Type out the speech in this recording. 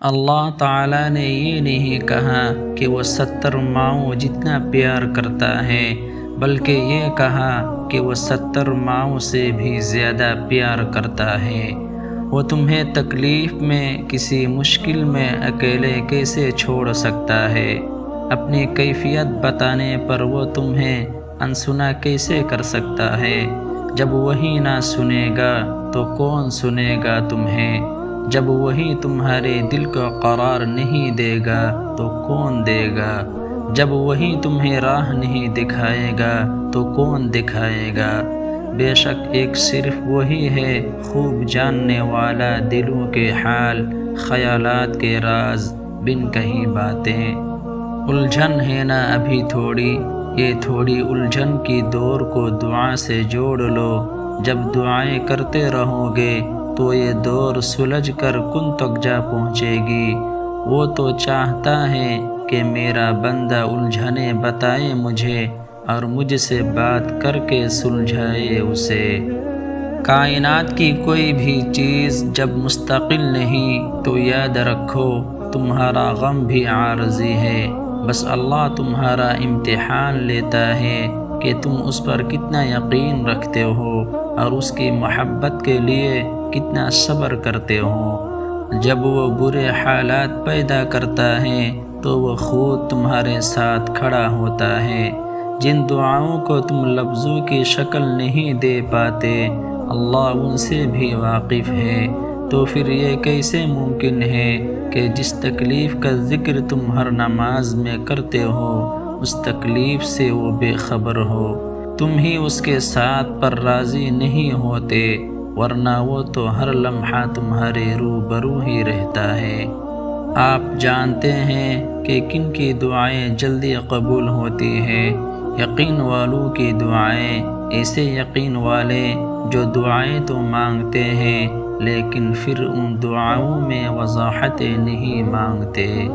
اللہ تعالیٰ نے یہ نہیں کہا کہ وہ 70 ماؤں جتنا پیار کرتا ہے، بلکہ یہ کہا کہ وہ 70 ماؤں سے بھی زیادہ پیار کرتا ہے۔ وہ تمہیں تکلیف میں، کسی مشکل میں اکیلے کیسے چھوڑ سکتا ہے؟ اپنی کیفیت بتانے پر وہ تمہیں انسنا کیسے کر سکتا ہے؟ جب وہی نہ سنے گا تو کون سنے گا تمہیں؟ جب وہی تمہارے دل کو قرار نہیں دے گا تو کون دے گا؟ جب وہی تمہیں راہ نہیں دکھائے گا تو کون دکھائے گا؟ بے شک ایک صرف وہی ہے خوب جاننے والا دلوں کے حال، خیالات کے راز، بن کہی باتیں۔ الجھن ہے نا ابھی تھوڑی، یہ تھوڑی الجھن کی دور کو دعا سے جوڑ لو۔ جب دعائیں کرتے رہو گے تو یہ دور سلجھ کر کن تک جا پہنچے گی۔ وہ تو چاہتا ہے کہ میرا بندہ الجھنیں بتائے مجھے، اور مجھ سے بات کر کے سلجھائے اسے۔ کائنات کی کوئی بھی چیز جب مستقل نہیں تو یاد رکھو تمہارا غم بھی عارضی ہے۔ بس اللہ تمہارا امتحان لیتا ہے کہ تم اس پر کتنا یقین رکھتے ہو اور اس کی محبت کے لیے کتنا صبر کرتے ہو۔ جب وہ برے حالات پیدا کرتا ہے تو وہ خود تمہارے ساتھ کھڑا ہوتا ہے۔ جن دعاؤں کو تم لفظوں کی شکل نہیں دے پاتے، اللہ ان سے بھی واقف ہے۔ تو پھر یہ کیسے ممکن ہے کہ جس تکلیف کا ذکر تم ہر نماز میں کرتے ہو، اس تکلیف سے وہ بے خبر ہو؟ تم ہی اس کے ساتھ پر راضی نہیں ہوتے، ورنہ وہ تو ہر لمحہ تمہارے روبرو ہی رہتا ہے۔ آپ جانتے ہیں کہ کن کی دعائیں جلدی قبول ہوتی ہیں؟ یقین والوں کی دعائیں۔ ایسے یقین والے جو دعائیں تو مانگتے ہیں لیکن پھر ان دعاؤں میں وضاحتیں نہیں مانگتے۔